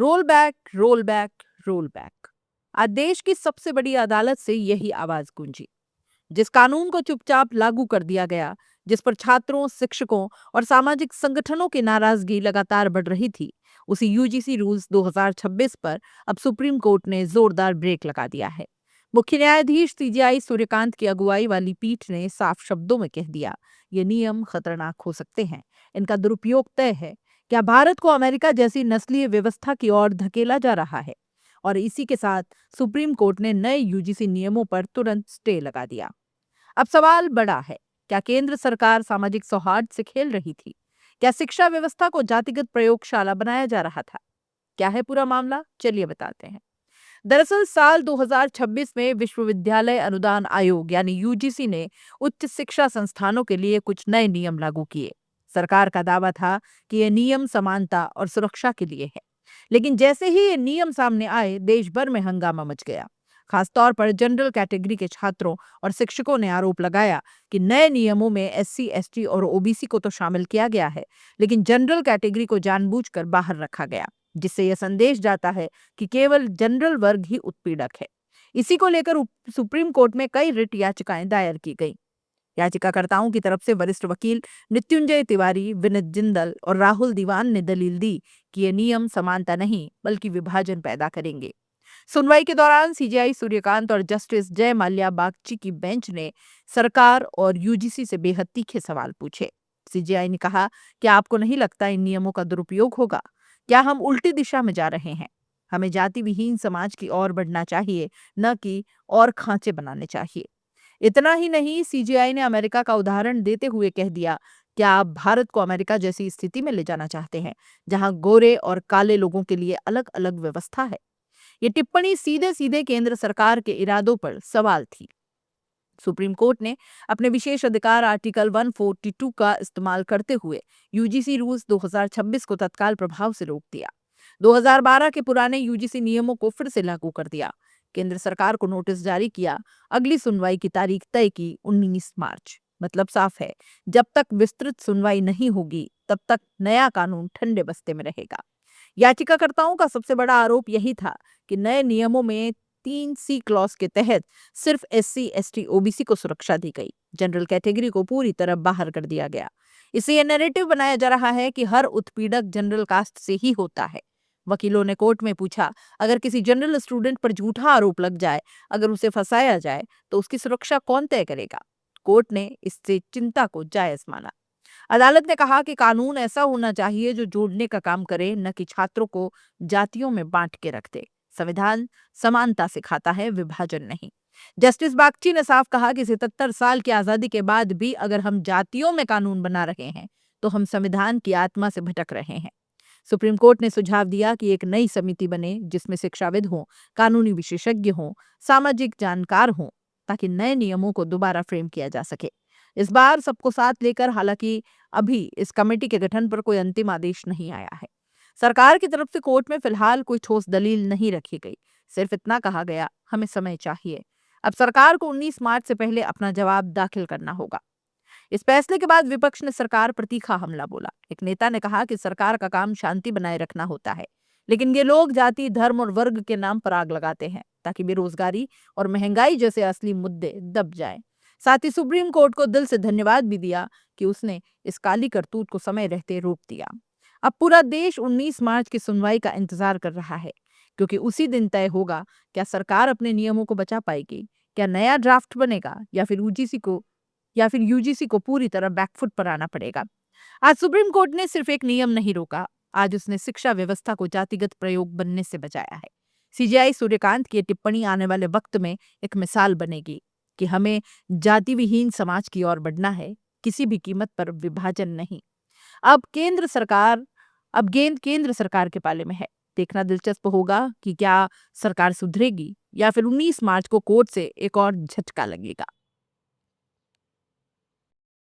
Roll back, roll back, roll back. आज देश की सबसे बड़ी अदालत से यही आवाज गूंजी। जिस कानून को चुपचाप लागू कर दिया गया, जिस पर छात्रों, शिक्षकों और सामाजिक संगठनों की नाराजगी लगातार बढ़ रही थी, उसी यूजीसी रूल्स 2026 पर अब सुप्रीम कोर्ट ने जोरदार ब्रेक लगा दिया है। मुख्य न्यायाधीश सीजेआई सूर्यकांत की अगुवाई वाली पीठ ने साफ शब्दों में कह दिया, ये नियम खतरनाक हो सकते हैं, इनका दुरुपयोग तय है। क्या भारत को अमेरिका जैसी नस्लीय व्यवस्था की ओर धकेला जा रहा है? और इसी के साथ सुप्रीम कोर्ट ने नए यूजीसी नियमों पर तुरंत स्टे लगा दिया। अब सवाल बड़ा है, क्या केंद्र सरकार सामाजिक सौहार्द से खेल रही थी? क्या शिक्षा व्यवस्था को जातिगत प्रयोगशाला बनाया जा रहा था? क्या है पूरा मामला? चलिए बताते हैं। दरअसल साल 2026 में विश्वविद्यालय अनुदान आयोग यानी यूजीसी ने उच्च शिक्षा संस्थानों के लिए कुछ नए नियम लागू किए। सरकार का दावा था कि ये नियम समानता और सुरक्षा के लिए है, लेकिन जैसे ही ये नियम सामने आए, देश भर में हंगामा मच गया। खासतौर पर जनरल कैटेगरी के छात्रों और शिक्षकों ने आरोप लगाया कि नए नियमों में एससी, एसटी और ओबीसी को तो शामिल किया गया है, लेकिन जनरल कैटेगरी को जानबूझकर बाहर रखा गया, जिससे यह संदेश जाता है कि केवल जनरल वर्ग ही उत्पीड़क है। इसी को लेकर सुप्रीम कोर्ट में कई रिट याचिकाएं दायर की गई। याचिकाकर्ताओं की तरफ से वरिष्ठ वकील मृत्युंजय तिवारी, विनीत जिंदल और राहुल दीवान ने दलील दी कि ये नियम समानता नहीं बल्कि विभाजन पैदा करेंगे। सुनवाई के दौरान सीजेआई सूर्यकांत और जस्टिस जय माल्या बागची की बेंच ने सरकार और यूजीसी से बेहद तीखे सवाल पूछे। सीजेआई ने कहा, क्या आपको नहीं लगता इन नियमों का दुरुपयोग होगा? क्या हम उल्टी दिशा में जा रहे हैं? हमें जाति विहीन समाज की ओर बढ़ना चाहिए, न कि और खांचे बनाने चाहिए। इतना ही नहीं, सीजेआई ने अमेरिका का उदाहरण देते हुए कह दिया, क्या आप भारत को अमेरिका जैसी स्थिति में ले जाना चाहते हैं, जहां गोरे और काले लोगों के लिए अलग अलग व्यवस्था है? ये टिप्पणी सीधे सीधे केंद्र सरकार के इरादों पर सवाल थी। सुप्रीम कोर्ट ने अपने विशेष अधिकार आर्टिकल 142 का इस्तेमाल करते हुए यूजीसी रूल्स 2026 को तत्काल प्रभाव से रोक दिया। 2012 के पुराने यूजीसी नियमों को फिर से लागू कर दिया। केंद्र सरकार को नोटिस जारी किया, अगली सुनवाई की तारीख तय की 19 मार्च। मतलब साफ है, जब तक विस्तृत सुनवाई नहीं होगी, तब तक नया कानून ठंडे बस्ते में रहेगा। याचिकाकर्ताओं का सबसे बड़ा आरोप यही था कि नए नियमों में 3C क्लॉज के तहत सिर्फ एससी, एसटी, ओबीसी को सुरक्षा दी गई, जनरल कैटेगरी को पूरी तरह बाहर कर दिया गया। इसे यह नैरेटिव बनाया जा रहा है कि हर उत्पीड़क जनरल कास्ट से ही होता है। वकीलों ने कोर्ट में पूछा, अगर किसी जनरल स्टूडेंट पर झूठा आरोप लग जाए, अगर उसे फंसाया जाए, तो उसकी सुरक्षा कौन तय करेगा? कोर्ट ने इससे चिंता को जायज माना। अदालत ने कहा कि कानून ऐसा होना चाहिए जो जोड़ने का काम करे, न कि छात्रों को जातियों में बांट के रख दे। संविधान समानता सिखाता है, विभाजन नहीं। जस्टिस बागची ने साफ कहा कि 77 साल की आजादी के बाद भी अगर हम जातियों में कानून बना रहे हैं, तो हम संविधान की आत्मा से भटक रहे हैं। सुप्रीम कोर्ट ने सुझाव दिया कि एक नई समिति बने, जिसमें शिक्षाविद हों, कानूनी विशेषज्ञ हों, सामाजिक जानकार हों, ताकि नए नियमों को दोबारा फ्रेम किया जा सके। इस बार सबको साथ लेकर, हालांकि अभी इस कमेटी के गठन पर कोई अंतिम आदेश नहीं आया है। सरकार की तरफ से कोर्ट में फिलहाल कोई ठोस दलील नहीं रखी गई। सिर्फ इतना कहा गया, हमें समय चाहिए। अब सरकार को 19 मार्च से पहले अपना जवाब दाखिल करना होगा। इस फैसले के बाद विपक्ष ने सरकार पर तीखा हमला बोला। एक नेता ने कहा कि सरकार का काम शांति बनाए रखना होता है, लेकिन ये लोग जाति, धर्म और वर्ग के नाम पर आग लगाते हैं, ताकि बेरोजगारी और महंगाई जैसे असली मुद्दे दब जाएं। साथ ही सुप्रीम कोर्ट को दिल से धन्यवाद भी दिया कि उसने इस काली करतूत को समय रहते रोक दिया। अब पूरा देश 19 मार्च की सुनवाई का इंतजार कर रहा है, क्योंकि उसी दिन तय होगा, क्या सरकार अपने नियमों को बचा पाएगी, क्या नया ड्राफ्ट बनेगा, या फिर यूजीसी को पूरी तरह बैकफुट पर आना पड़ेगा। आज सुप्रीम कोर्ट ने सिर्फ एक नियम नहीं रोका, आज उसने शिक्षा व्यवस्था को जातिगत प्रयोग बनने से बचाया है। सीजेआई सूर्यकांत की टिप्पणी आने वाले वक्त में एक मिसाल बनेगी कि हमें जाति विहीन समाज की ओर बढ़ना है, किसी भी कीमत पर विभाजन नहीं। अब गेंद केंद्र सरकार के पाले में है। देखना दिलचस्प होगा कि क्या सरकार सुधरेगी या फिर 19 मार्च को कोर्ट से एक और झटका लगेगा।